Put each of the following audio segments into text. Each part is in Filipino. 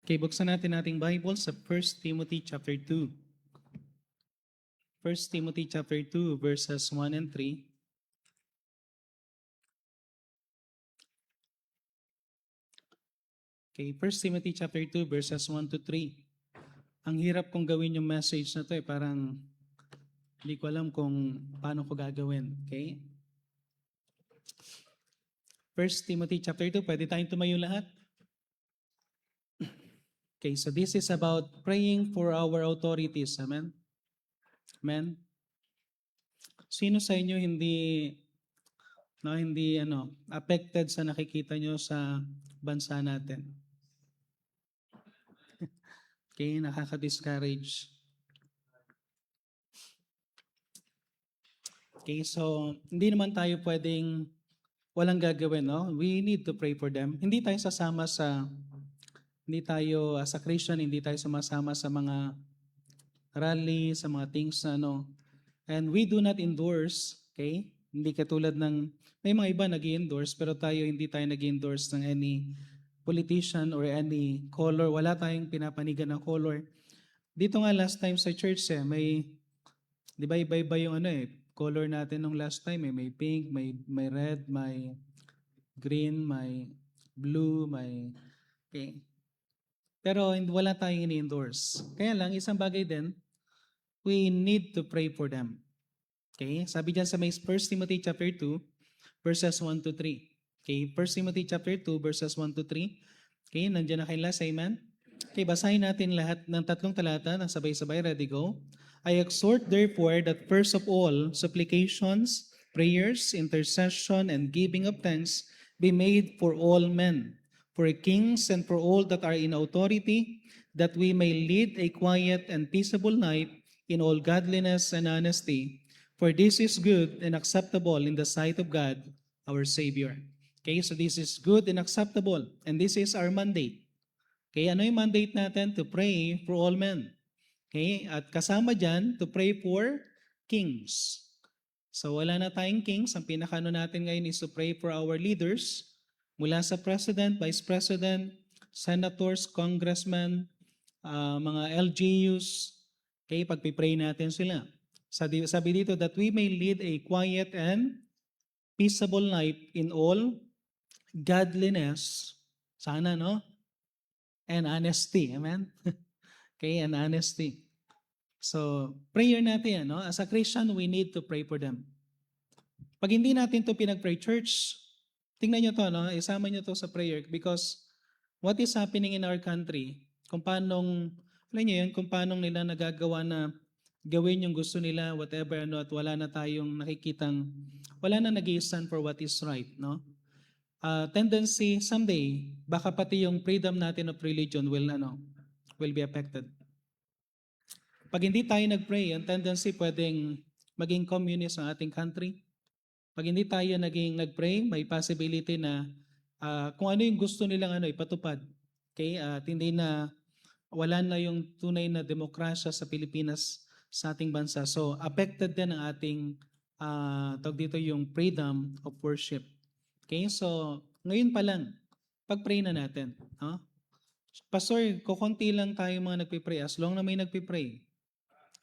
Okay, buksan natin ating Bible sa 1 Timothy chapter 2. 1 Timothy chapter 2 verses 1 and 3. Okay, 1 Timothy chapter 2 verses 1 to 3. Ang hirap kong gawin yung message na to parang hindi ko alam kung paano ko gagawin. Okay? 1 Timothy chapter 2, pwede tayong tumayo lahat? Okay, so this is about praying for our authorities. Amen? Amen? Sino sa inyo hindi affected sa nakikita nyo sa bansa natin? Okay, nakaka-discourage. Okay, so hindi naman tayo pwedeng walang gagawin, no? We need to pray for them. Hindi tayo as a Christian, hindi tayo sumasama sa mga rally, sa mga things na and we do not endorse, okay? Hindi katulad ng, may mga iba nag-endorse, pero hindi tayo nag-endorse ng any politician or any color. Wala tayong pinapanigan ng color. Dito nga last time sa church, di ba iba-iba yung color natin nung last time, may pink, may red, may green, may blue, okay. Pero wala tayong ini-endorse. Kaya lang, isang bagay din, we need to pray for them. Okay? Sabi dyan sa may 1 Timothy chapter 2, verses 1 to 3. Okay? 1 Timothy chapter 2, verses 1 to 3. Okay? Nandiyan na kayo last, amen? Okay, basahin natin lahat ng tatlong talata ng sabay-sabay. Ready, go? I exhort therefore that first of all, supplications, prayers, intercession, and giving of thanks be made for all men, for kings and for all that are in authority, that we may lead a quiet and peaceable life in all godliness and honesty. For this is good and acceptable in the sight of God, our Savior. Okay, so this is good and acceptable, and this is our mandate. Okay, ano yung mandate natin? To pray for all men. Okay, at kasama dyan, to pray for kings. So wala na tayong kings. Ang pinakano natin ngayon is to pray for our leaders, mula sa president, vice president, senators, congressmen, mga LGUs. Okay, pagpipray natin sila. Sabi dito that we may lead a quiet and peaceable life in all godliness. Sana, no? And honesty. Amen? Okay, and honesty. So, prayer natin, no? As a Christian, we need to pray for them. Pag hindi natin to pinag-pray, church, tingnan nyo to, no? Isama nyo to sa prayer because what is happening in our country, kung paanong, alam nyo yun, kung paanong nila nagagawa na gawin yung gusto nila, whatever, at wala na tayong nakikitang, wala na nag-i-stand for what is right, no? Tendency, someday, baka pati yung freedom natin of religion will be affected. Pag hindi tayo nag-pray, ang tendency pwedeng maging communist ang ating country. Pag hindi tayo nag-pray, may possibility na kung ano yung gusto nilang ipatupad. Okay? At hindi na, wala na yung tunay na demokrasya sa Pilipinas sa ating bansa. So, affected din ang ating, tawag dito yung freedom of worship. Okay? So, ngayon pa lang, pag-pray na natin. Huh? Pastor, kukunti lang tayo mga nagpipray as long na may nagpipray.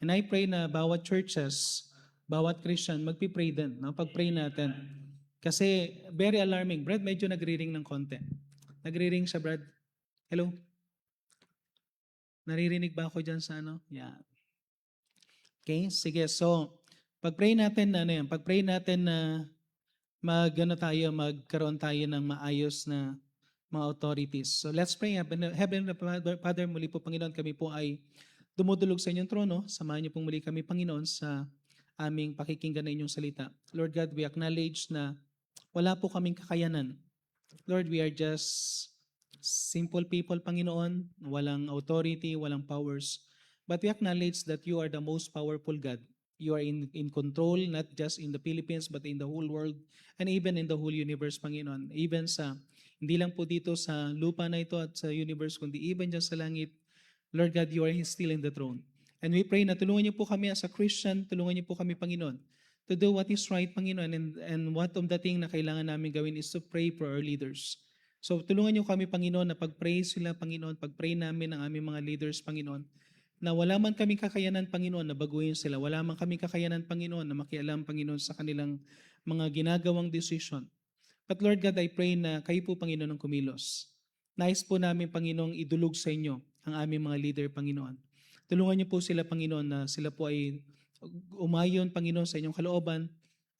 And I pray na bawat churches, bawat Christian, magpipray din. No? Pag-pray natin. Kasi very alarming. Brad, medyo nagre-ring ng konti. Nagre-ring siya, Brad. Hello? Naririnig ba ako dyan sa Yeah. Okay, sige. So, pag-pray natin na pag-pray natin na magkaroon tayo ng maayos na mga authorities. So let's pray. Heavenly Father, muli po Panginoon, kami po ay dumudulog sa inyong trono. Samahan niyo pong muli kami, Panginoon, sa aming pakikinggan ng inyong salita. Lord God, we acknowledge na wala po kaming kakayanan. Lord, we are just simple people, Panginoon. Walang authority, walang powers. But we acknowledge that you are the most powerful God. You are in control, not just in the Philippines, but in the whole world, and even in the whole universe, Panginoon. Even hindi lang po dito sa lupa na ito at sa universe, kundi even dyan sa langit, Lord God, you are still in the throne. And we pray na tulungan niyo po kami as a Christian, tulungan niyo po kami, Panginoon, to do what is right, Panginoon, and what of the thing na kailangan namin gawin is to pray for our leaders. So tulungan niyo kami, Panginoon, na pag-pray sila, Panginoon, pag-pray namin ang aming mga leaders, Panginoon, na wala man kami kakayanan, Panginoon, na baguhin sila. Wala man kami kakayanan, Panginoon, na makialam, Panginoon, sa kanilang mga ginagawang decision. But Lord God, I pray na kayo po, Panginoon, ang kumilos. Nais po namin, Panginoong, idulog sa inyo ang aming mga leader, Panginoon. Tulungan niyo po sila, Panginoon, na sila po ay umayon, Panginoon, sa inyong kalooban.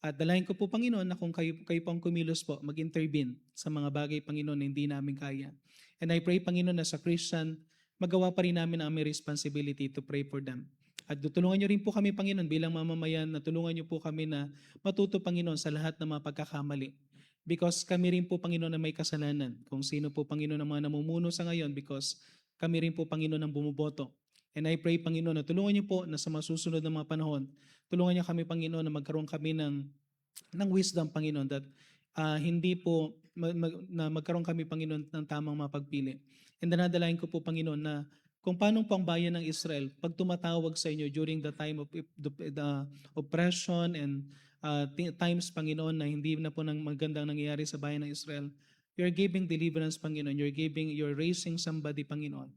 At dalahin ko po, Panginoon, na kung kayo po ang kumilos po, mag-intervene sa mga bagay, Panginoon, na hindi namin kaya. And I pray, Panginoon, na sa Christian, magawa pa rin namin ang aming responsibility to pray for them. At tulungan niyo rin po kami, Panginoon, bilang mamamayan, na tulungan niyo po kami na matuto, Panginoon, sa lahat ng mga pagkakamali. Because kami rin po, Panginoon, na may kasalanan. Kung sino po, Panginoon, ang mga namumuno sa ngayon, because kami rin po, Panginoon, ang bumuboto. And I pray, Panginoon, na tulungan niyo po na sa masusunod na mga panahon, tulungan niyo kami, Panginoon, na magkaroon kami ng wisdom, Panginoon, that hindi po, na magkaroon kami, Panginoon, ng tamang mapagpili. And danadalain ko po, Panginoon, na kung paano po ang bayan ng Israel, pag tumatawag sa inyo during the time of the oppression and times, Panginoon, na hindi na po nang magandang nangyayari sa bayan ng Israel, you're giving deliverance, Panginoon. You're raising somebody, Panginoon.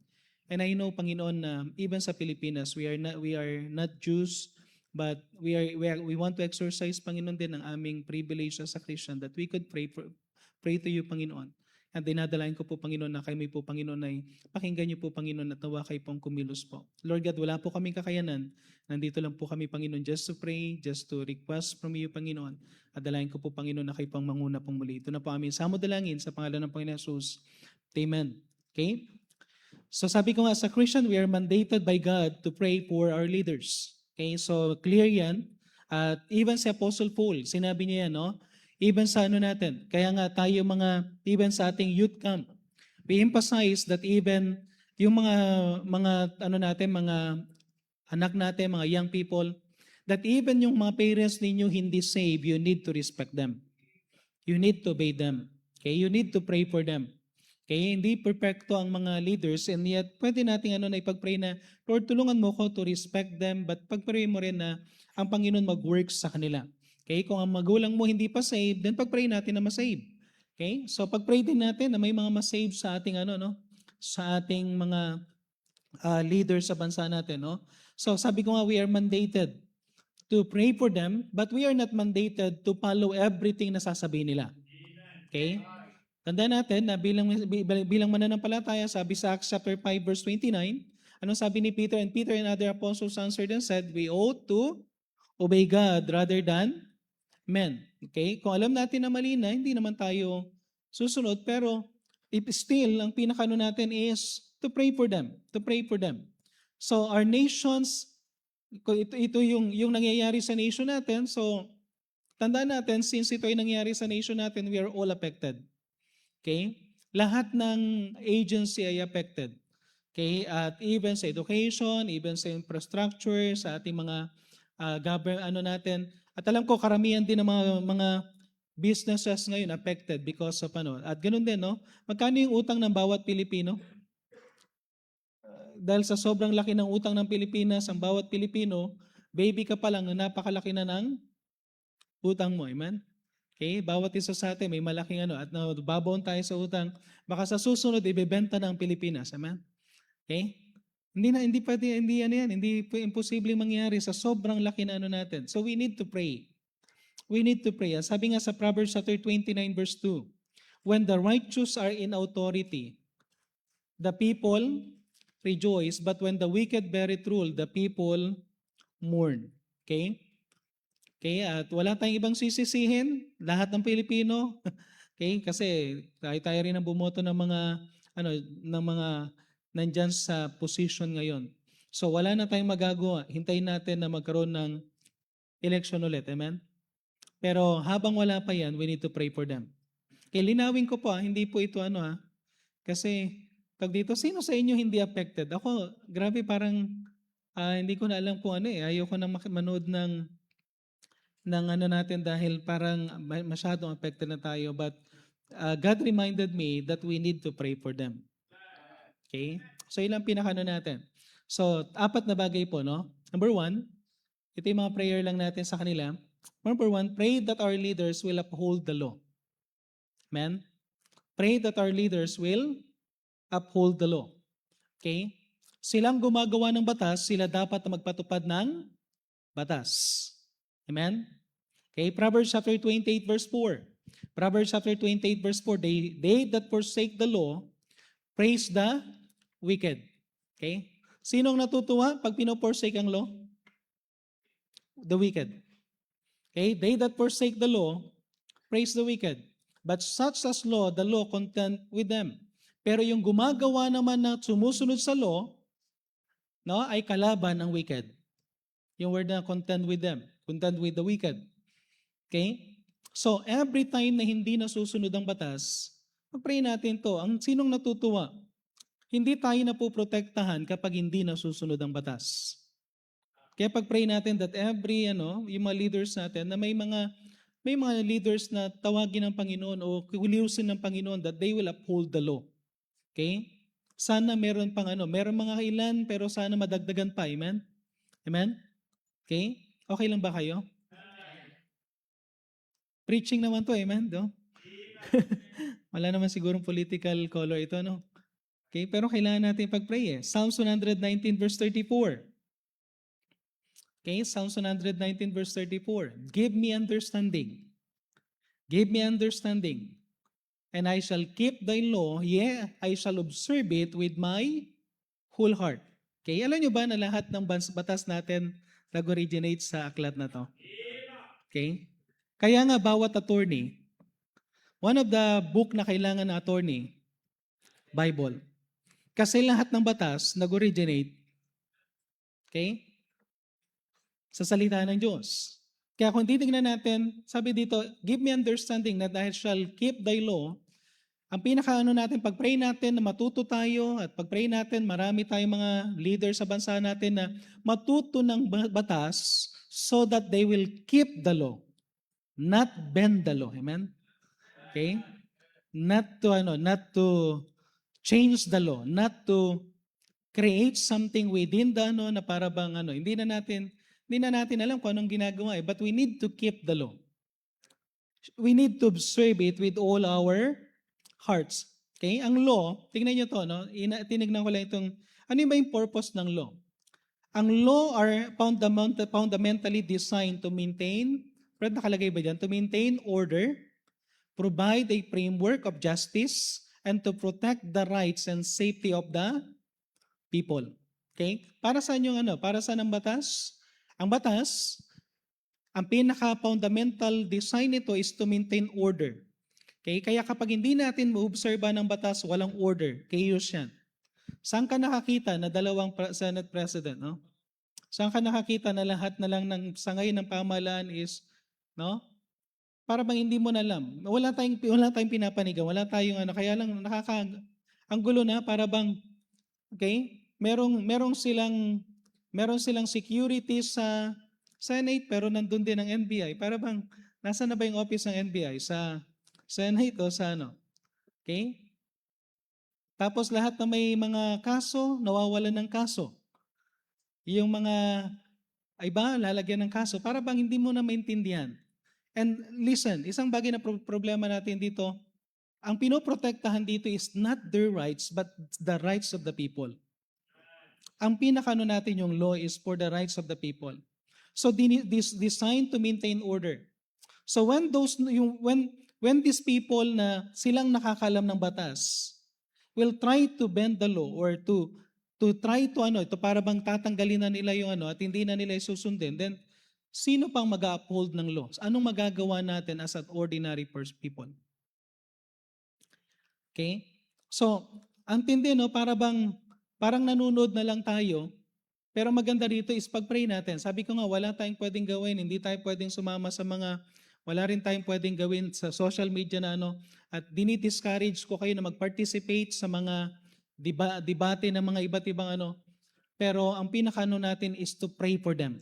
And I know, Panginoon, na even sa Pilipinas, we are not Jews, but we want to exercise, Panginoon, din ang aming privilege as a Christian that we could pray to you, Panginoon. At dinadalain ko po, Panginoon, na kami po, Panginoon, ay pakinggan niyo po, Panginoon, at nawa kayo pong kumilos po. Lord God, wala po kaming kakayanan. Nandito lang po kami, Panginoon, just to pray, just to request from you, Panginoon. At dalain ko po, Panginoon, na kayo pong manguna pong muli. Ito na po amin samo dalangin sa pangalan ng Panginoon Jesus. Amen. Okay? So sabi ko nga, sa Christian, we are mandated by God to pray for our leaders. Okay? So clear yan. At even si Apostle Paul, sinabi niya yan, no? Even sa natin, kaya nga tayo even sa ating youth camp, we emphasize that even yung mga anak natin, mga young people, that even yung mga parents ninyo hindi saved, you need to respect them. You need to obey them. Okay? You need to pray for them. Okay? Hindi perfecto ang mga leaders, and yet pwede nating na ipag-pray na, Lord, tulungan mo ko to respect them, but pag-pray mo rin na ang Panginoon mag-work sa kanila. Okay? Kung ang magulang mo hindi pa saved, then pag-pray natin na ma-save. Okay? So pag-pray din natin na may mga ma-save sa ating sa ating mga leaders sa bansa natin, no? So sabi ko nga, we are mandated to pray for them, but we are not mandated to follow everything na sasabihin nila. Okay? Tandaan natin na bilang mananampalataya, sabi sa Acts chapter 5 verse 29, anong sabi ni Peter? And Peter and other apostles answered and said, we ought to obey God rather than men. Okay? Kung alam natin na mali na, hindi naman tayo susunod, pero if still, ang pinakano natin is to pray for them. To pray for them. So our nations, ito yung nangyayari sa nation natin, so tandaan natin, since ito ay nangyayari sa nation natin, we are all affected. Okay? Lahat ng agency ay affected. Okay? At even sa education, even sa infrastructure, sa ating mga government natin. At alam ko karamihan din ng mga businesses ngayon affected because of At ganoon din, no? Magkano yung utang ng bawat Pilipino? Dahil sa sobrang laki ng utang ng Pilipinas, ang bawat Pilipino, baby ka pa lang na napakalaki na ng utang mo. Amen? Okay? Bawat isa sa atin may malaking at babaon tayo sa utang. Baka sa susunod, ibebenta na ang Pilipinas. Amen? Okay? Hindi pwede, hindi imposibleng mangyari sa sobrang laki na natin. So we need to pray. We need to pray. Sabi nga sa Proverbs chapter 29 verse 2, when the righteous are in authority, the people rejoice, but when the wicked bear it rule, the people mourn. Okay? Okay, at wala tayong ibang sisisihin, lahat ng Pilipino. Okay, kasi tayo rin ang bumoto ng mga nandyan sa position ngayon. So wala na tayong magagawa. Hintayin natin na magkaroon ng election ulit. Amen? Pero habang wala pa yan, we need to pray for them. Okay, linawin ko po, hindi po ito kasi pag dito, sino sa inyo hindi affected? Ako, grabe parang hindi ko na alam kung ayoko na manood ng natin dahil parang masyadong affected na tayo. But God reminded me that we need to pray for them. Okay? So ilang pinakano natin. So 4 na bagay po, no? Number 1, ito yung mga prayer lang natin sa kanila. Number 1, pray that our leaders will uphold the law. Amen? Pray that our leaders will uphold the law. Okay? Silang gumagawa ng batas, sila dapat na magpatupad ng batas. Amen? Okay, Proverbs chapter 28 verse 4. Proverbs chapter 28 verse 4, they that forsake the law, praise the wicked. Okay? Sinong natutuwa pag pinoforsake ang law? The wicked. Okay? They that forsake the law, praise the wicked. But such as law, the law contend with them. Pero yung gumagawa naman na sumusunod sa law, no, ay kalaban ng wicked. Yung word na contend with them, contend with the wicked. Okay? So, every time na hindi nasusunod ang batas, mag-pray natin to. Ang sinong natutuwa? Hindi tayo napoprotektahan kapag hindi nasusunod ang batas. Kaya pag-pray natin that every, yung mga leaders natin, na may mga leaders na tawagin ng Panginoon o kuliusin ng Panginoon that they will uphold the law. Okay? Sana meron pang meron mga ilan pero sana madagdagan pa. Amen? Amen? Okay? Okay lang ba kayo? Preaching naman to, amen? Do? Wala naman sigurong political color ito, no? Okay, pero kailangan natin pag-pray eh. Psalms 119 verse 34. Okay, Psalms 119 verse 34. Give me understanding. Give me understanding. And I shall keep thy law, yeah, I shall observe it with my whole heart. Okay, alam nyo ba na lahat ng batas natin nag-originate sa aklat na to? Okay? Kaya nga bawat attorney, one of the book na kailangan ng attorney, Bible. Kasi lahat ng batas nag-originate, okay, sa salita ng Diyos. Kaya kung titignan natin, sabi dito, give me understanding that I shall keep thy law. Ang pinakaano natin, pag-pray natin na matuto tayo at pag-pray natin, marami tayong mga leaders sa bansa natin na matuto ng batas so that they will keep the law. Not bend the law. Amen? Okay? Not to change the law, not to create something within the na para bang hindi na natin alam kung anong ginagawa but we need to keep the law. We need to observe it with all our hearts. Okay? Ang law, tingnan niyo to, no? Tinignan ko lang itong ano ba yung purpose ng law? Ang law are fundamentally designed to maintain, pero nakalagay ba dyan? To maintain order, provide a framework of justice, and to protect the rights and safety of the people. Okay? Para saan yung Para saan ang batas? Ang batas, ang pinaka-fundamental design nito is to maintain order. Okay? Kaya kapag hindi natin maobserba ng batas, walang order. Chaos yan. Saan ka nakakita na dalawang Senate President, no? Saan ka nakakita na lahat na lang ng sangay ng pamahalaan is, no? Para bang hindi mo na alam. Wala tayong pinapanigan, wala tayong kaya lang ang gulo na para bang okay? Meron silang security sa Senate pero nandun din ang NBI. Para bang nasaan na ba yung office ng NBI sa Senate o sa Okay? Tapos lahat na may mga kaso, nawawalan ng kaso. Yung mga iba, lalagyan ng kaso. Para bang hindi mo na maintindihan. And listen, isang bagay na problema natin dito, ang pinoprotektahan dito is not their rights, but the rights of the people. Ang pinakano natin yung law is for the rights of the people. So this designed to maintain order. So when these people na silang nakakalam ng batas will try to bend the law or to try to ito para bang tatanggalin na nila yung at hindi na nila susundin, then sino pang mag-uphold ng laws? Anong magagawa natin as an ordinary people? Okay? So, ang tindi, parang nanonood na lang tayo, pero maganda dito is pag-pray natin. Sabi ko nga, wala tayong pwedeng gawin, hindi tayo pwedeng sumama sa wala rin tayong pwedeng gawin sa social media na at dinidiscourage ko kayo na mag-participate sa mga debate ng mga iba't ibang pero ang pinakano natin is to pray for them.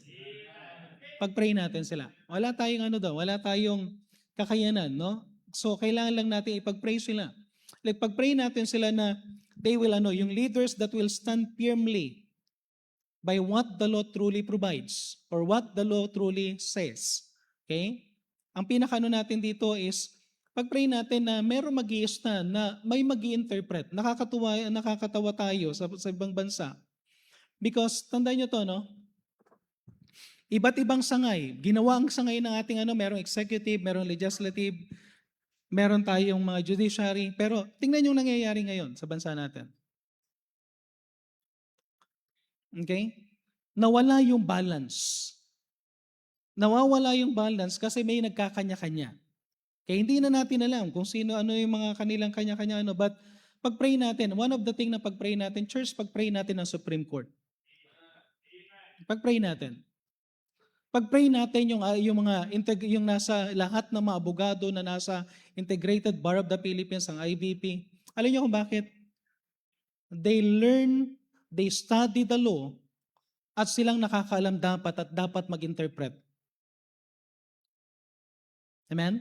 Pag-pray natin sila. Wala tayong wala tayong kakayanan, no? So, kailangan lang natin ipag-pray sila. Like, pag-pray natin sila na they will, yung leaders that will stand firmly by what the law truly provides or what the law truly says. Okay? Ang pinakano natin dito is Pag-pray natin na merong mag-i-stand, na may mag-i-interpret. Nakakatawa tayo sa ibang bansa. Because, tandaan nyo to, no? Iba't ibang sangay. Ginawa ang sangay ng ating merong executive, merong legislative, meron tayong mga judiciary. Pero tingnan yung nangyayari ngayon sa bansa natin. Okay? Nawala yung balance. Nawawala yung balance kasi may nagkakanya-kanya. Kaya hindi na natin alam kung sino, ano yung mga kanilang kanya-kanya, but pag-pray natin, one of the thing na pag-pray natin, church, pag-pray natin ng Supreme Court. Pag-pray natin. Pag-pray natin yung nasa lahat ng mga abogado na nasa Integrated Bar of the Philippines, ang IBP. Alam niyo kung bakit? They study the law at silang nakakaalam dapat mag-interpret. Amen?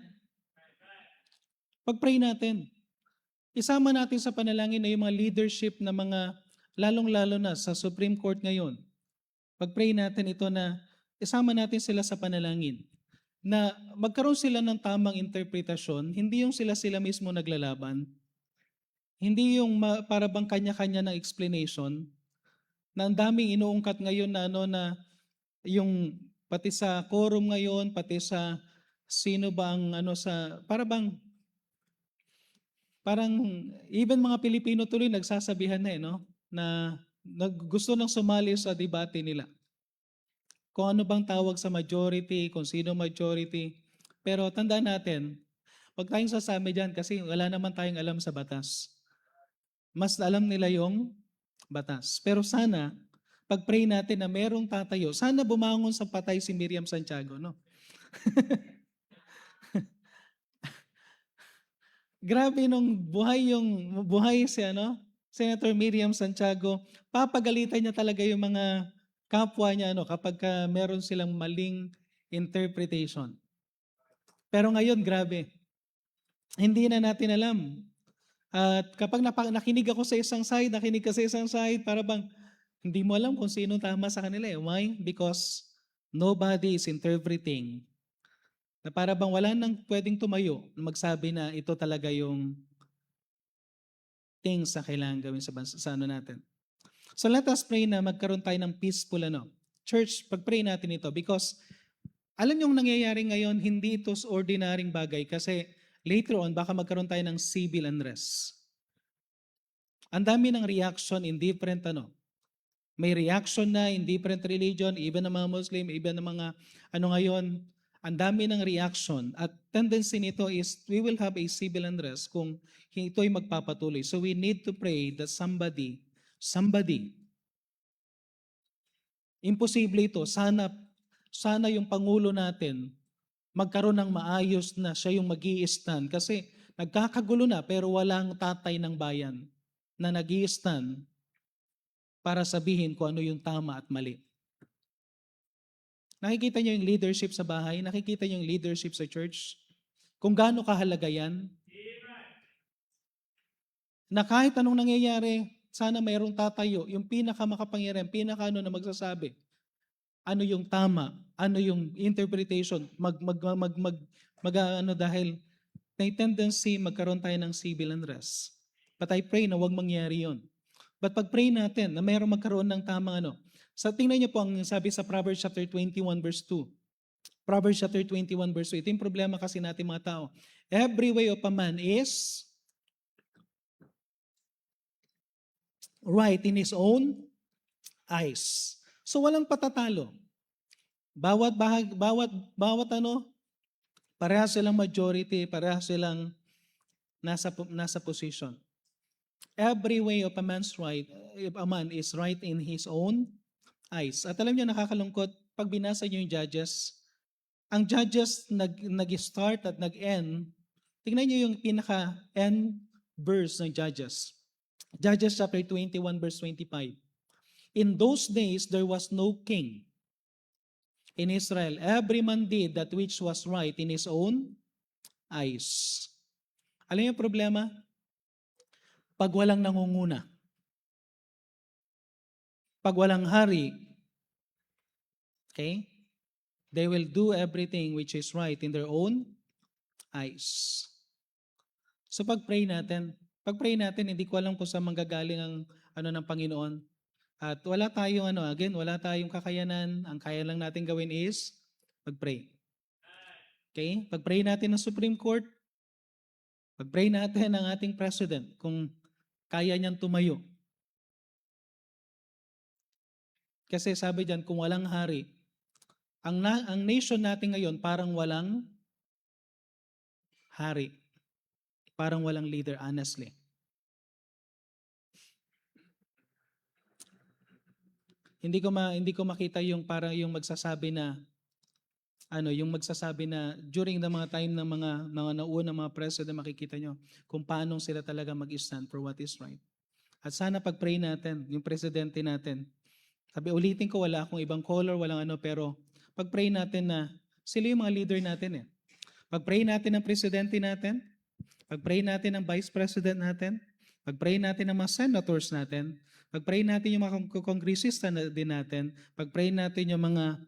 Pag-pray natin. Isama natin sa panalangin na yung mga leadership na mga lalong-lalo na sa Supreme Court ngayon. Pag-pray natin ito na isama natin sila sa panalangin na magkaroon sila ng tamang interpretasyon, hindi yung sila mismo naglalaban, hindi yung para bang kanya-kanya ng explanation, na ang daming inuungkat ngayon na na yung pati sa quorum ngayon, pati sa sino ba ang parang even mga Pilipino tuloy nagsasabihan na gusto nang sumali sa debate nila. Kung ano bang tawag sa majority, kung sino majority. Pero tandaan natin, huwag tayong sasama dyan kasi wala naman tayong alam sa batas. Mas alam nila yung batas. Pero sana, pag-pray natin na merong tatayo, sana bumangon sa patay si Miriam Santiago, no? Grabe nung buhay si Senator Miriam Santiago, papagalitan niya talaga yung mga kapwa niya kapag meron silang maling interpretation. Pero ngayon, grabe. Hindi na natin alam. At kapag nakinig ako sa isang side, para bang hindi mo alam kung sino tama sa kanila eh. Why? Because nobody is interpreting. Na para bang wala nang pwedeng tumayo na magsabi na ito talaga yung things na kailangan gawin sa natin. So let us pray na magkaroon tayo ng peaceful Church, pag-pray natin ito because alam yung nangyayari ngayon, hindi ito ordinaryong bagay kasi later on, baka magkaroon tayo ng civil unrest. Ang dami ng reaction in different May reaction na in different religion, even ng mga Muslim, even ng mga ngayon, ang dami ng reaction at tendency nito is we will have a civil unrest kung ito ay magpapatuloy. So we need to pray that somebody, imposible ito, sana yung Pangulo natin magkaroon ng maayos na siya yung mag-i-stand kasi nagkakagulo na pero walang tatay ng bayan na nag-i-stand para sabihin kung ano yung tama at mali. Nakikita niyo yung leadership sa bahay? Nakikita niyo yung leadership sa church? Kung gaano kahalaga yan? Na kahit anong nangyayari, sana mayroong tatayo, yung pinakamakapangyarihan, na magsasabi, ano yung tama, ano yung interpretation, dahil may tendency magkaroon tayo ng civil unrest. But I pray na wag mangyari yon. But pag-pray natin na mayroong magkaroon ng tamang tingnan niyo po ang sabi sa Proverbs chapter 21 verse 2. Proverbs chapter 21 verse 2. Ito yung problema kasi natin mga tao. Every way of a man is right in his own eyes. So walang patatalo. Bawat parehas silang majority, parehas silang nasa position. Every way of a man's right, if a man is right in his own eyes. At alam niyo, nakakalungkot, pag binasa niyo yung Judges, ang Judges nag-start at nag-end, tingnan niyo yung pinaka-end verse ng Judges. Judges chapter 21 verse 25. In those days, there was no king in Israel. Every man did that which was right in his own eyes. Alam niyo yung problema? Pag walang nangunguna, pag walang hari, okay, they will do everything which is right in their own eyes. So pag-pray natin, hindi ko alam kung saan manggagaling ang ano ng Panginoon. At wala tayong wala tayong kakayanan. Ang kaya lang natin gawin is pag-pray. Okay? Pag-pray natin ng Supreme Court, pag-pray natin ng ating president kung kaya niyang tumayo. Kasi sabi diyan, kung walang hari, ang nation natin ngayon parang walang hari. Parang walang leader, honestly. Hindi ko makita yung parang yung magsasabi na during the mga time ng mga naunang mga president, makikita nyo kung paano sila talaga mag-stand for what is right. At sana pag-pray natin, yung presidente natin, ulitin ko, wala akong ibang color, pero pag-pray natin na sila yung mga leader natin eh. Pag-pray natin ng presidente natin, pag-pray natin ng vice president natin, pag-pray natin ng mga senators natin, pag-pray natin yung mga kongresista din natin, pag-pray natin yung mga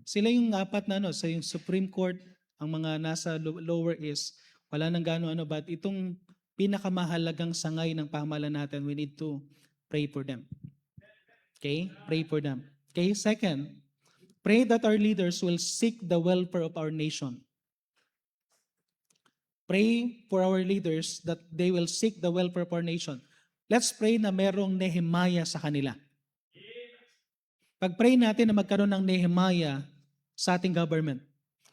sila yung apat na sa yung Supreme Court, ang mga nasa lower is, wala nang but itong pinakamahalagang sangay ng pamahalaan natin, we need to pray for them. Okay? Pray for them. Okay? Second, pray that our leaders will seek the welfare of our nation. Pray for our leaders that they will seek the welfare of our nation. Let's pray na merong Nehemiah sa kanila. Pag-pray natin na magkaroon ng Nehemiah sa ating government.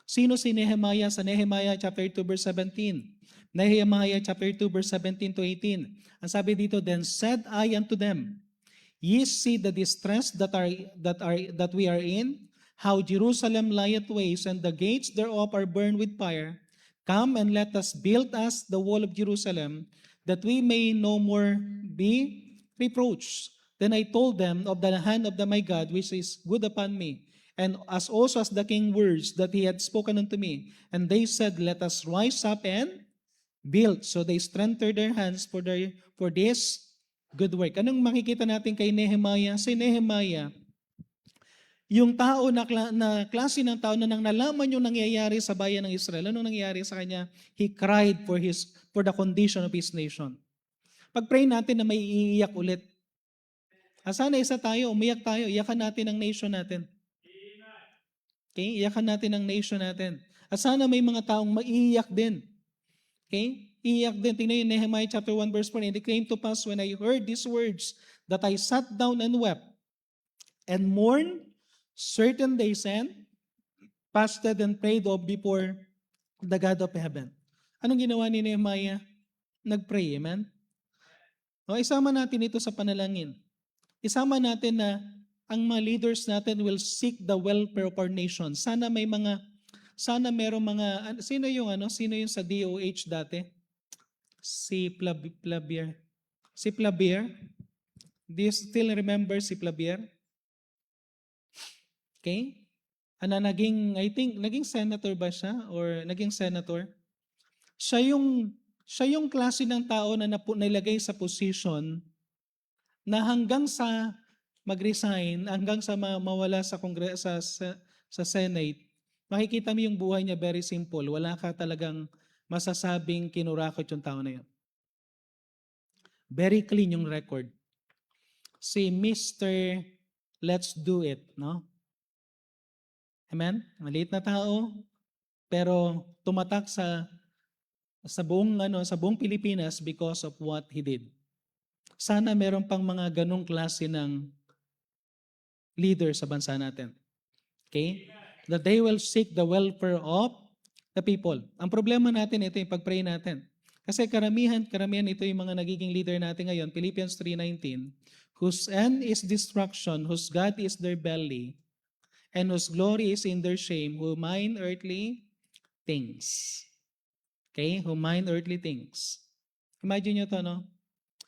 Sino si Nehemiah sa Nehemiah chapter 2 verse 17? Nehemiah chapter 2 verse 17 to 18. Ang sabi dito, then said I unto them, ye see the distress that we are in, how Jerusalem lieth waste, and the gates thereof are burned with fire. Come and let us build us the wall of Jerusalem, that we may no more be reproached. Then I told them of the hand of my God, which is good upon me, and as also as the king words that he had spoken unto me. And they said, let us rise up and build. So they strengthened their hands for this good work. Anong makikita natin kay Nehemiah? Si Nehemiah, yung tao na klase ng tao na nang nalaman yung nangyayari sa bayan ng Israel, anong nangyayari sa kanya? He cried for the condition of his nation. Pag-pray natin na may iiyak ulit. Sana isa tayo, umiyak tayo, iyakan natin ang nation natin. Okay? Iyakan natin ang nation natin. At sana may mga taong maiiyak din. Okay? Iyak din. Tingnan yung Nehemiah chapter 1 verse 4. And it came to pass when I heard these words that I sat down and wept and mourned certain days and fasted and prayed before the God of heaven. Anong ginawa ni Nehemiah? Nagpray, amen? Isama natin ito sa panalangin. Isama natin na ang mga leaders natin will seek the welfare of our nation. Sana merong mga, sino yung sa DOH dati? Si Plabier. Si Plabier? Do you still remember si Plabier? Okay? Naging senator ba siya? Or naging senator? Siya yung klase ng tao na nilagay sa position na hanggang sa mag-resign, hanggang sa mawala sa Senate, makikita mo yung buhay niya very simple. Wala ka talagang masasabing kinurakot yung tao na yun. Very clean yung record. Si Mr. Let's do it, no? Amen? Maliit na tao, pero tumatak sa buong Pilipinas because of what he did. Sana meron pang mga ganong klase ng leader sa bansa natin. Okay? That they will seek the welfare of the people. Ang problema natin, ito yung pag-pray natin. Kasi karamihan ito yung mga nagiging leader natin ngayon, Philippians 3:19, whose end is destruction, whose God is their belly, and whose glory is in their shame, who mind earthly things. Okay? Who mind earthly things. Imagine nyo to, no?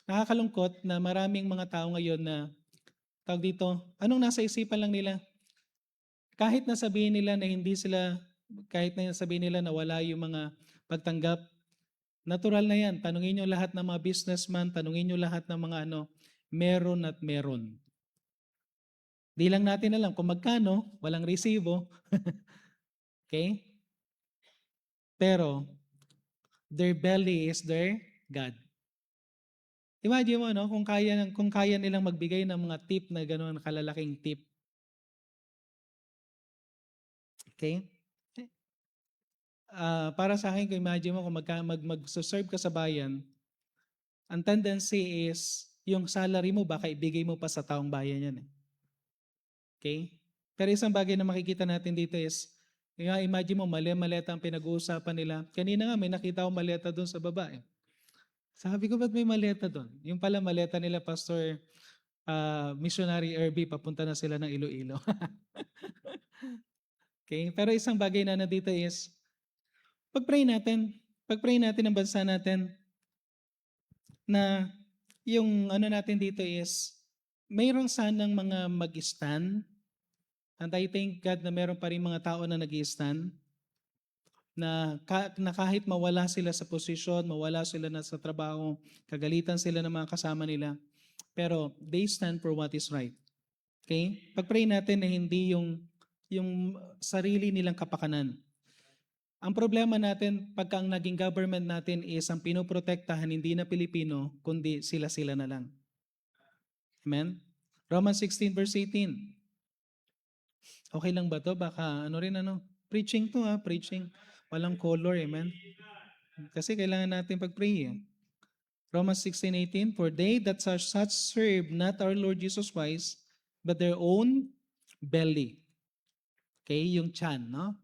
Nakakalungkot na maraming mga tao ngayon na, anong nasa isipan lang nila? Kahit na sabihin nila na wala yung mga pagtanggap, natural na yan. Tanungin nyo lahat ng mga businessman, tanungin nyo lahat ng mga meron at meron. Di lang natin alam kung magkano, walang resibo. Okay? Pero, their belly is their God. Imagine mo, no, kung kaya nilang magbigay ng mga tip na gano'n, kalalaking tip. Okay? Para sa akin, kung imagine mo, kung mag-serve ka sa bayan, ang tendency is, yung salary mo, baka ibigay mo pa sa taong bayan yan. Okay? Pero isang bagay na makikita natin dito is, imagine mo, maleta ang pinag-uusapan nila. Kanina nga, may nakita ko maleta doon sa baba. Sabi ko, ba't may maleta doon? Yung pala maleta nila, Pastor Missionary RB, papunta na sila ng Iloilo. Okay? Pero isang bagay na dito is, pag-pray natin ang bansa natin, na yung ano natin dito is, mayroong sanang mga mag-stand, and I thank God na meron pa rin mga tao na nag-stand, na kahit mawala sila sa posisyon, mawala sila na sa trabaho, kagalitan sila ng mga kasama nila, pero they stand for what is right. Okay? Pag-pray natin na hindi yung sarili nilang kapakanan. Ang problema natin, pagka ang naging government natin is ang pinoprotektahan hindi na Pilipino, kundi sila-sila na lang. Amen? Romans 16 verse 18. Okay lang ba to? Baka preaching to preaching. Walang color, amen? Kasi kailangan natin pag-pray. Romans 16:18, for they that such serve not our Lord Jesus Christ, but their own belly. Okay, yung tiyan, no?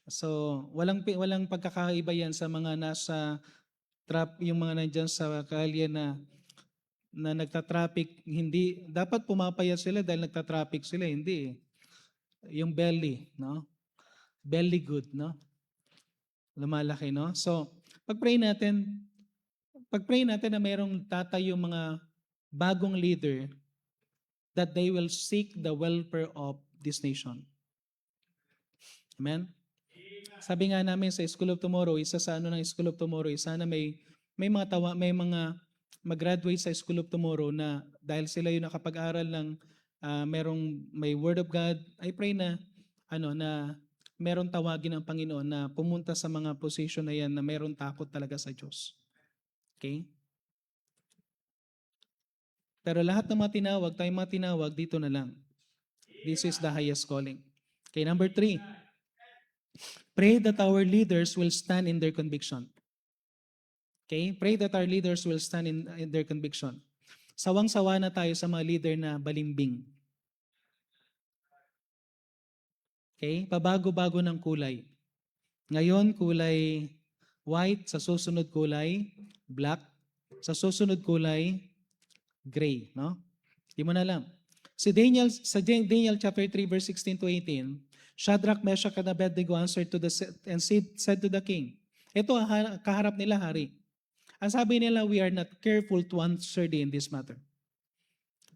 So, walang pagkakaiba yan sa mga nasa yung mga nandiyan sa kalye na nagta-traffic, hindi dapat pumapayat sila dahil nagta-traffic sila, hindi. Yung belly, no? Belly good, no? Lumalaki, no? So, pag-pray natin na mayroong tatayo mga bagong leader that they will seek the welfare of this nation. Amen? Sabi nga namin sa School of Tomorrow, isa sa ng School of Tomorrow, sana may mga mag-graduate sa School of Tomorrow na dahil sila yung nakapag-aral ng may Word of God, I pray na na meron tawagin ng Panginoon na pumunta sa mga position na yan na meron takot talaga sa Diyos. Okay? Pero lahat ng mga tinawag, dito na lang. This is the highest calling. Okay, number 3. Pray that our leaders will stand in their conviction. Okay? Pray that our leaders will stand in their conviction. Sawang-sawa na tayo sa mga leader na balimbing. Okay? Pabago-bago ng kulay. Ngayon, kulay white. Sa susunod kulay black. Sa susunod kulay gray. No? Di mo na alam. Sa Daniel chapter 3 verse 16 to 18, Shadrach, Meshach, and Abednego answered and said to the king, ito ang kaharap nila, hari. Ang sabi nila, we are not careful to answer in this matter.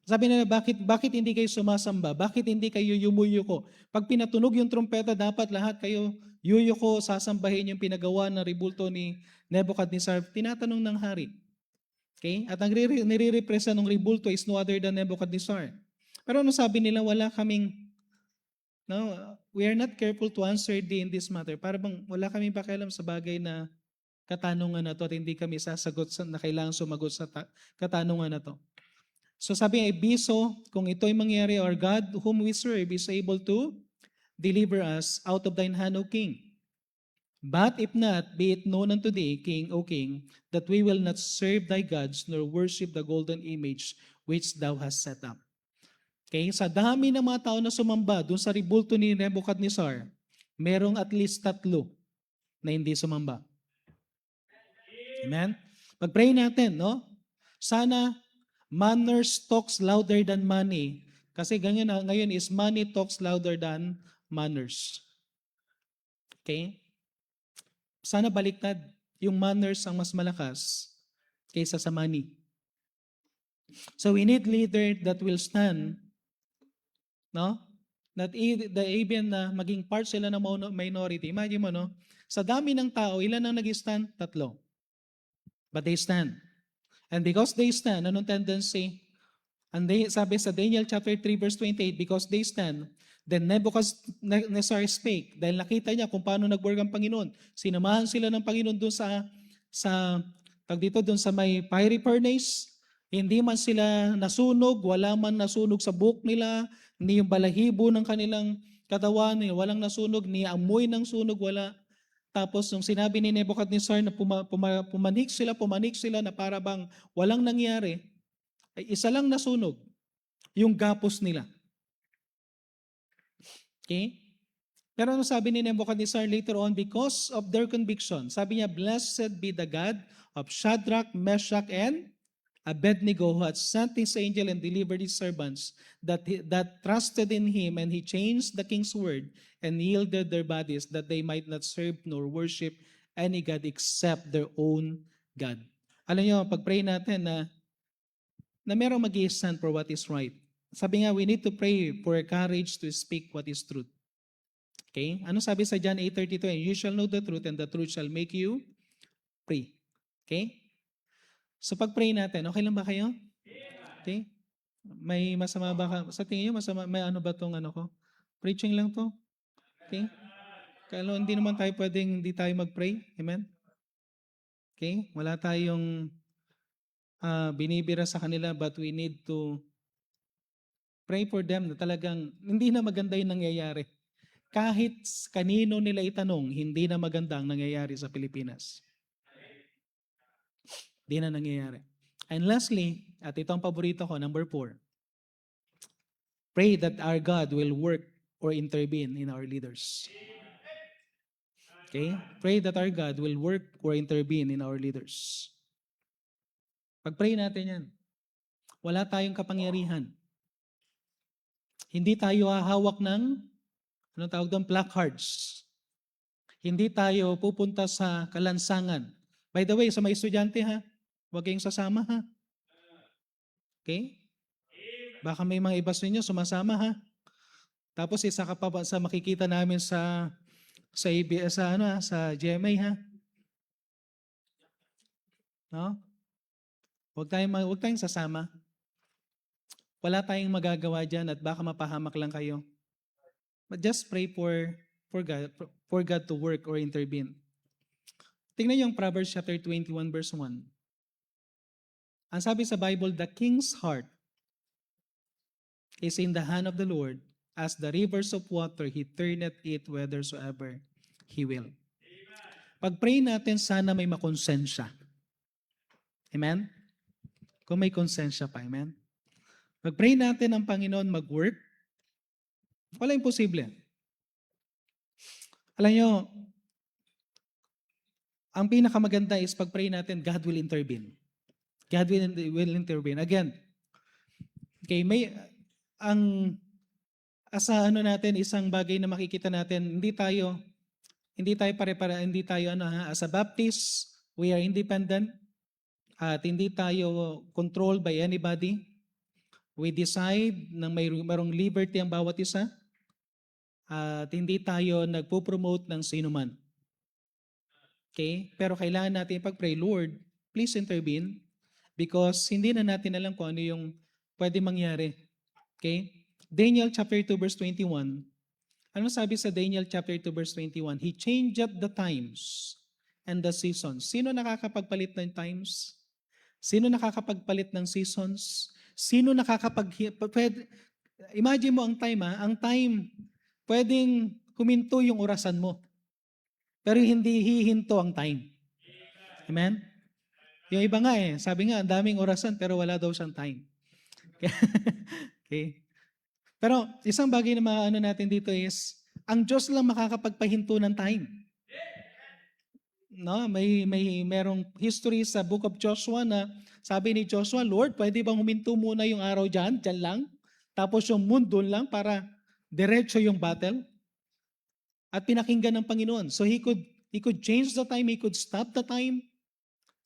Sabi nila, bakit hindi kayo sumasamba? Bakit hindi kayo yumuyuko? Pag pinatunog yung trumpeta, dapat lahat kayo yuyuko, sasambahin yung pinagawa ng ribulto ni Nebuchadnezzar. Tinatanong ng hari. Okay? At ang nire-represent ng ribulto is no other than Nebuchadnezzar. Pero ano sabi nila, we are not careful to answer in this matter. Para bang wala kaming pakialam sa bagay na katanungan na to at hindi kami sasagot na kailangan sumagot sa katanungan na to. So sabi ay biso, kung ito'y mangyari, our God whom we serve is able to deliver us out of thine hand, O King. But if not, be it known unto thee, King, O King, that we will not serve thy gods nor worship the golden image which thou hast set up. Okay, sa dami ng mga tao na sumamba doon sa ribulto ni Nebuchadnezzar, merong at least 3 na hindi sumamba. Amen? Pag-pray natin, no? Sana manners talks louder than money. Kasi ganyan ngayon is money talks louder than manners. Okay? Sana baliktad. Yung manners ang mas malakas kaysa sa money. So we need leader that will stand, no? Not even na maging part sila ng minority. Imagine mo, no? Sa dami ng tao, ilan ang nag-stand? 3. But they stand. And because they stand, anong tendency? And sabi sa Daniel chapter 3 verse 28, because they stand, Then Nebuchadnezzar spake, dahil nakita niya kung paano nag-work ang Panginoon. Sinamahan sila ng Panginoon doon doon sa may fiery furnace. Hindi man sila nasunog, wala man nasunog sa buhok nila, ni yung balahibo ng kanilang katawan, walang nasunog, ni amoy ng sunog, wala. Tapos nung sinabi ni Nebuchadnezzar na pumanik sila na para bang walang nangyari, ay isa lang nasunog, yung gapos nila. Okay? Pero ano sabi ni Nebuchadnezzar later on? Because of their conviction, sabi niya, "Blessed be the God of Shadrach, Meshach, and Abednego, who had sent his angel and delivered his servants that trusted in him, and he changed the king's word and yielded their bodies that they might not serve nor worship any God except their own God." Alam niyo, pag-pray natin na merong mag-i-stand for what is right. Sabi nga, we need to pray for courage to speak what is truth. Okay? Ano sabi sa John 8:32? "And you shall know the truth, and the truth shall make you free." Okay? So pag-pray natin, okay lang ba kayo? Okay? May masama ba ka? Sa tingin niyo, may ano ba tong ano ko? Preaching lang to? Okay? Kaya hindi naman tayo pwedeng hindi tayo mag-pray. Amen? Okay? Wala tayong binibira sa kanila, but we need to pray for them na talagang hindi na maganda yung nangyayari. Kahit kanino nila itanong, hindi na maganda ang nangyayari sa Pilipinas. Hindi na nangyayari. And lastly, at ito ang paborito ko, number 4, pray that our God will work or intervene in our leaders. Okay? Pray that our God will work or intervene in our leaders. Pag-pray natin yan. Wala tayong kapangyarihan. Hindi tayo hahawak ng, anong tawag doon, placards. Hindi tayo pupunta sa kalansangan. By the way, sa mga estudyante ha, huwag kayong sasama ha. Okay? Baka may mga iba sa inyo sumasama ha. Tapos isa ka pa sa makikita namin sa ABS, sa GMA ha. No? Huwag tayong sasama. Wala tayong magagawa dyan at baka mapahamak lang kayo. But just pray for God to work or intervene. Tingnan niyo yung Proverbs chapter 21 verse 1. Ang sabi sa Bible, "The king's heart is in the hand of the Lord, as the rivers of water, He turneth it whithersoever He will." Pag-pray natin, sana may makonsensya. Amen? Kung may konsensya pa, amen? Pag-pray natin ang Panginoon mag-work, wala imposible. Alam nyo, ang pinakamaganda is pag-pray natin, God will intervene. God will intervene. Again, okay, natin, isang bagay na makikita natin, hindi tayo as a Baptist, we are independent, at hindi tayo controlled by anybody. We decide na mayroong liberty ang bawat isa, at hindi tayo nagpo-promote ng sino man. Okay? Pero kailangan natin pag-pray, "Lord, please intervene," because hindi na natin alam kung ano yung pwede mangyari. Okay? Daniel chapter 2 verse 21. Ano sabi sa Daniel chapter 2 verse 21? "He changeth the times and the seasons." Sino nakakapagpalit ng times? Sino nakakapagpalit ng seasons? Sino imagine mo ang time ang time, pwedeng huminto yung orasan mo. Pero hindi hihinto ang time. Amen? Yung iba nga sabi nga, ang daming orasan pero wala daw siyang time. Okay? Pero isang bagay na maano natin dito is, ang Diyos lang makakapagpahinto ng time. No, merong history sa book of Joshua na sabi ni Joshua, "Lord, pwede bang huminto muna yung araw dyan lang? Tapos yung moon doon lang para diretso yung battle?" At pinakinggan ng Panginoon. So he could change the time, he could stop the time,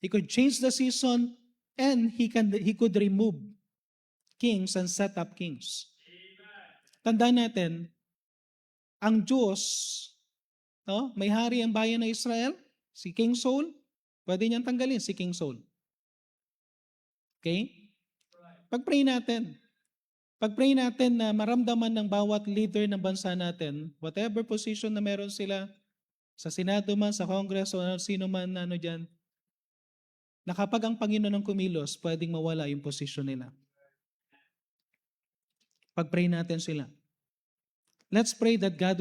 he could change the season, and he could remove kings and set up kings. Tandaan natin, ang Diyos, no, may hari ang bayan ng Israel, si King Saul, pwede niyang tanggalin si King Saul. Okay? Pag-pray natin. Pag-pray natin na maramdaman ng bawat leader ng bansa natin, whatever position na meron sila, sa Senado man, sa Congress, o sino man na ano dyan, na kapag ang Panginoon ang kumilos, pwedeng mawala yung posisyon nila. Pag-pray natin sila. Let's pray that God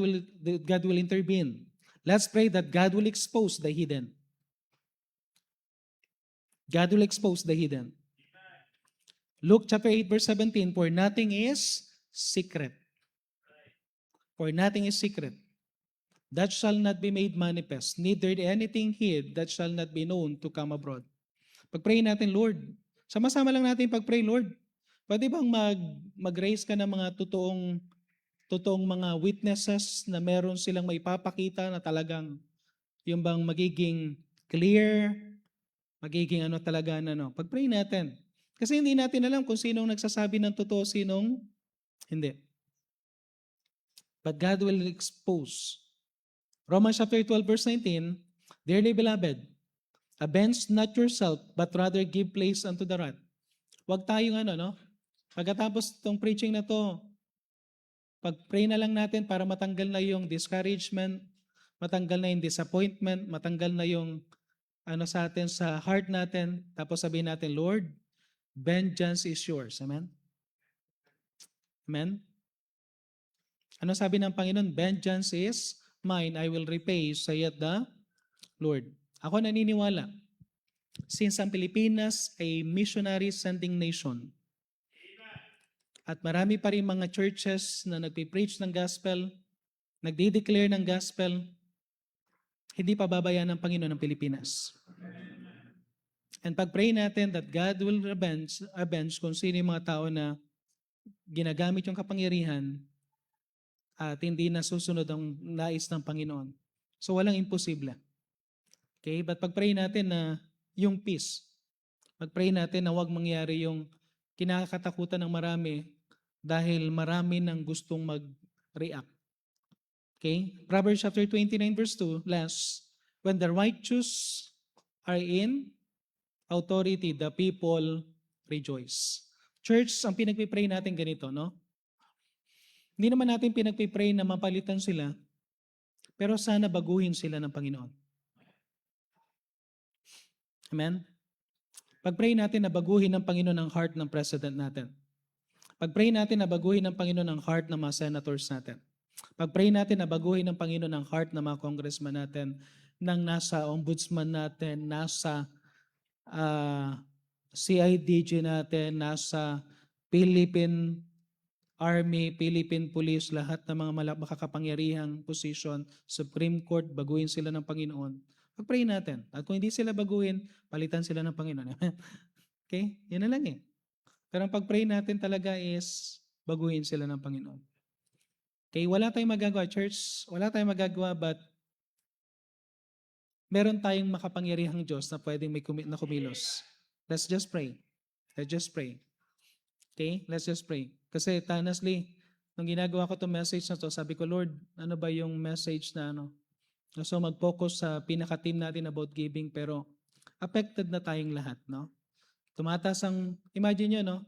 will intervene. Let's pray that God will expose the hidden. God will expose the hidden. Luke chapter 8 verse 17, for nothing is secret. For nothing is secret. That shall not be made manifest, neither anything hid that shall not be known to come abroad. Pag-pray natin, Lord. Sama-sama lang natin pag-pray, Lord. Pwede bang mag-raise ka ng mga totoong mga witnesses na meron silang maipapakita na talagang yung bang magiging clear, magiging ano talaga na no. Pag-pray natin. Kasi hindi natin alam kung sinong nagsasabi ng totoo, sinong hindi. But God will expose. Romans chapter 12 verse 19, dearly beloved, avenge not yourself, but rather give place unto the wrath. Huwag tayong pagkatapos itong preaching na to, pag-pray na lang natin para matanggal na yung discouragement, matanggal na yung disappointment, matanggal na yung sa atin, sa heart natin, tapos sabihin natin, Lord, vengeance is yours. Amen? Amen? Ano sabi ng Panginoon? Vengeance is mine, I will repay, saith the Lord. Ako naniniwala, since ang Pilipinas ay missionary sending nation, at marami pa rin mga churches na nagpipreach ng gospel, nagdi-declare ng gospel, hindi pa babayaan ng Panginoon ng Pilipinas. And pag-pray natin that God will avenge kung sino yung mga tao na ginagamit yung kapangyarihan at hindi nasusunod ang nais ng Panginoon. So walang imposible. Okay? But pag-pray natin na yung peace. Pag-pray natin na huwag mangyari yung kinakatakutan ng marami dahil marami nang gustong mag-react. Okay? Proverbs chapter 29 verse 2, last, when the righteous are in authority, the people rejoice. Church, ang pinagpipray natin ganito, no? Hindi naman natin pinagpipray na mapalitan sila, pero sana baguhin sila ng Panginoon. Amen? Pag-pray natin na baguhin ng Panginoon ang heart ng president natin. Pag-pray natin na baguhin ng Panginoon ang heart ng mga senators natin. Pag-pray natin na baguhin ng Panginoon ang heart ng mga congressman natin, ng nasa ombudsman natin, nasa CIDG natin, nasa Philippine Army, Philippine Police, lahat ng mga makakapangyarihang position, Supreme Court, baguhin sila ng Panginoon. Pag-pray natin. At kung hindi sila baguhin, palitan sila ng Panginoon. Okay? Yan na lang eh. Pero ang pag-pray natin talaga is baguhin sila ng Panginoon. Okay? Wala tayong magagawa, church. Wala tayong magagawa, but meron tayong makapangyarihang Diyos na pwedeng may na kumilos. Let's just pray. Let's just pray. Okay? Let's just pray. Kasi honestly, nung ginagawa ko itong message na to, sabi ko, Lord, ano ba yung message na So mag-focus sa pinaka-team natin about giving, pero affected na tayong lahat, no? Tumataas imagine nyo, no?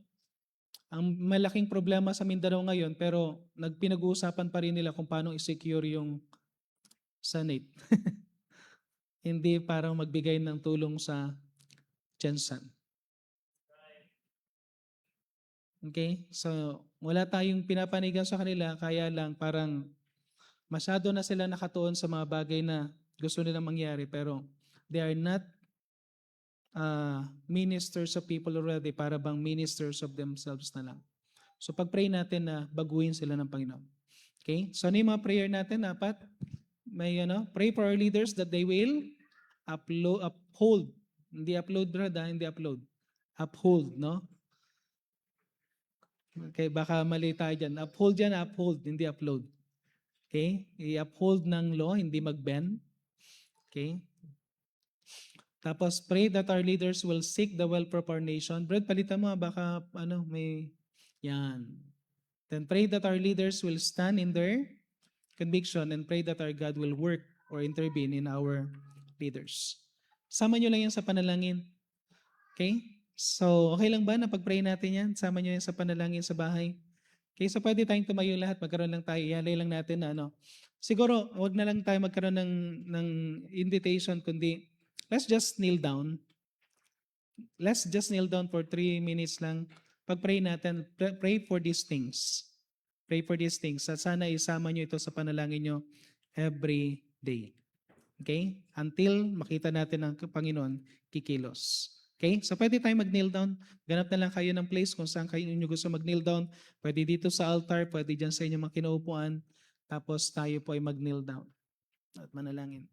Ang malaking problema sa Mindanao ngayon, pero pinag-uusapan pa rin nila kung paano i-secure yung Senate. Hindi para magbigay ng tulong sa Jensen. Okay? So, wala tayong pinapanigan sa kanila, kaya lang parang masyado na sila nakatuon sa mga bagay na gusto nilang mangyari, pero they are not ministers of people already, para bang ministers of themselves na lang. So, pag-pray natin na baguhin sila ng Panginoon. Okay? So, ano yung mga prayer natin? Dapat may pray for our leaders that they will uphold. Hindi upload, brother, hindi upload. Uphold, no? Okay, baka mali tayo dyan. Uphold yan, uphold, hindi upload. Okay? I-uphold ng law, hindi mag-bend. Okay? Tapos, pray that our leaders will seek the welfare of our nation. Brad, palitan mo, baka may yan. Then pray that our leaders will stand in their conviction and pray that our God will work or intervene in our leaders. Sama nyo lang yan sa panalangin. Okay? So, okay lang ba na pag-pray natin yan? Sama nyo yan sa panalangin sa bahay. Okay, so pwede tayong tumayo lahat, magkaroon lang tayo, ihalay lang natin na ano. Siguro, wag na lang tayo magkaroon ng invitation, kundi let's just kneel down. Let's just kneel down for 3 minutes lang. Pag-pray natin, pray for these things. Pray for these things. At sana isama nyo ito sa panalangin nyo every day. Okay? Until makita natin ang Panginoon kikilos. Okay? So pwede tayo mag-kneel down. Ganap na lang kayo ng place kung saan kayo inyo gusto mag-kneel down. Pwede dito sa altar, pwede dyan sa inyong mga kinaupuan. Tapos tayo po ay mag-kneel down at manalangin.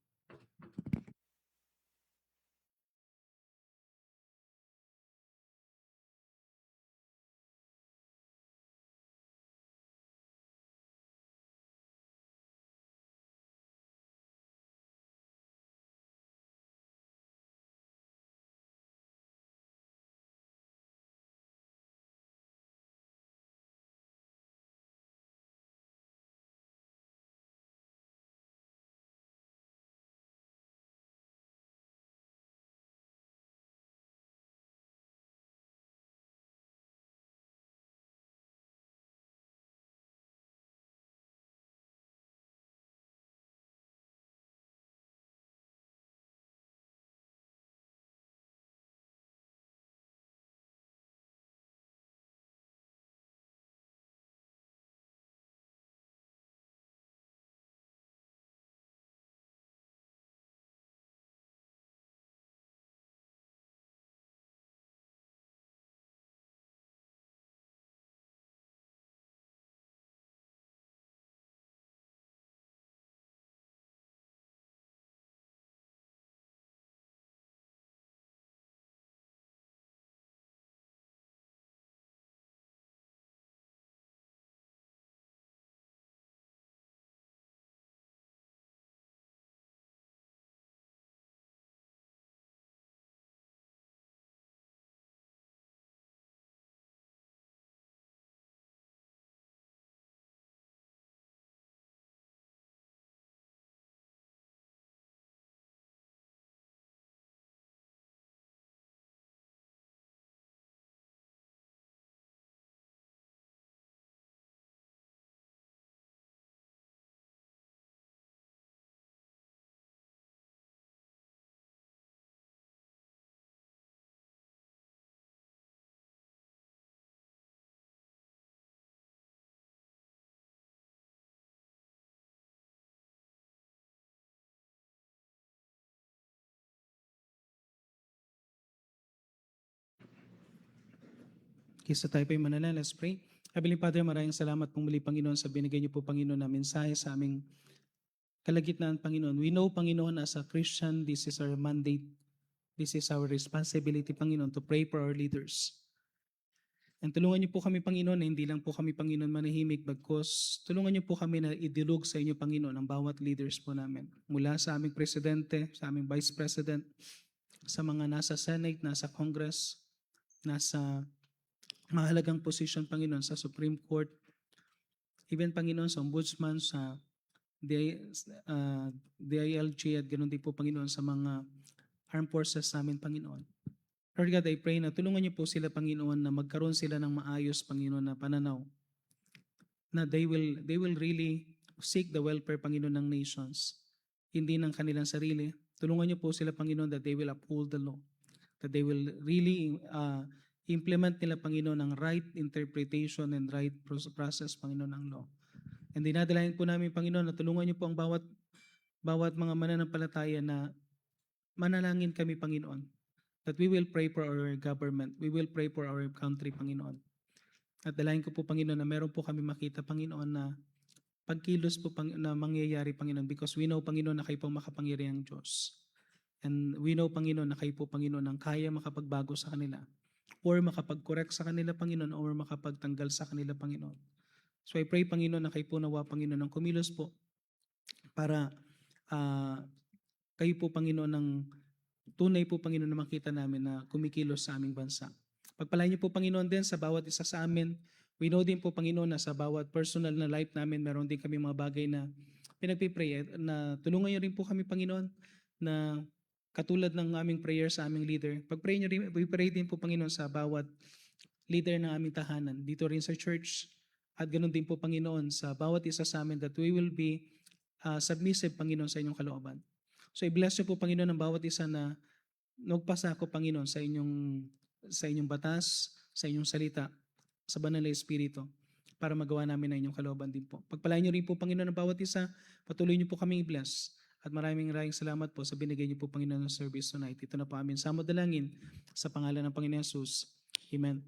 Kisa tayo po yung manalangin, let's pray. Heavenly Father, maraming salamat pong muli, Panginoon, sa binigay niyo po, Panginoon, na mensahe sa aming kalagitnaan, Panginoon. We know, Panginoon, as a Christian, this is our mandate. This is our responsibility, Panginoon, to pray for our leaders. And tulungan niyo po kami, Panginoon, na hindi lang po kami, Panginoon, manahimik, bagkus tulungan niyo po kami na idulog sa inyo, Panginoon, ang bawat leaders po namin. Mula sa aming presidente, sa aming vice president, sa mga nasa Senate, nasa Congress, nasa mahalagang posisyon, Panginoon, sa Supreme Court, even, Panginoon, sa Ombudsman, sa DILG, at ganoon din po, Panginoon, sa mga armed forces namin, Panginoon. Lord God, I pray na tulungan niyo po sila, Panginoon, na magkaroon sila ng maayos, Panginoon, na pananaw, na they will really seek the welfare, Panginoon, ng nations, hindi ng kanilang sarili. Tulungan niyo po sila, Panginoon, that they will uphold the law, that they will really implement nila, Panginoon, ang right interpretation and right process, Panginoon, ng law. And dinadalayan po namin, Panginoon, na tulungan niyo po ang bawat mga mananampalataya na manalangin kami, Panginoon, that we will pray for our government, we will pray for our country, Panginoon. At dalayan ko po, Panginoon, na meron po kami makita, Panginoon, na pagkilos po na mangyayari, Panginoon, because we know, Panginoon, na kayo pong makapangyarihang Diyos. And we know, Panginoon, na kayo po, Panginoon, ang kaya makapagbago sa kanila, or makapag-correct sa kanila, Panginoon, or makapagtanggal sa kanila, Panginoon. So I pray, Panginoon, na kayo po nawa, Panginoon, ng kumilos po para kayo po, Panginoon, ng tunay po, Panginoon, na makita namin na kumikilos sa aming bansa. Pagpalain niyo po, Panginoon, din sa bawat isa sa amin. We know din po, Panginoon, na sa bawat personal na life namin, meron din kami mga bagay na pinagpipray, na tulungan niyo rin po kami, Panginoon, na katulad ng aming prayer sa aming leader. Pag-pray niyo rin, we pray din po, Panginoon, sa bawat leader ng aming tahanan, dito rin sa church, At ganun din po, Panginoon, sa bawat isa sa amin that we will be submissive, Panginoon, sa inyong kalooban. So i-bless niyo po, Panginoon, ang bawat isa na nagpasako, Panginoon, sa inyong batas, sa inyong salita, sa banal na Espiritu, para magawa namin ang inyong kalooban din po. Pagpalain niyo rin po, Panginoon, ang bawat isa. Patuloy niyo po kaming i-bless. At maraming salamat po sa binigay niyo po, Panginoon, ng service tonight. Ito na po amin sa dalangin sa pangalan ng Panginoon Jesus. Amen.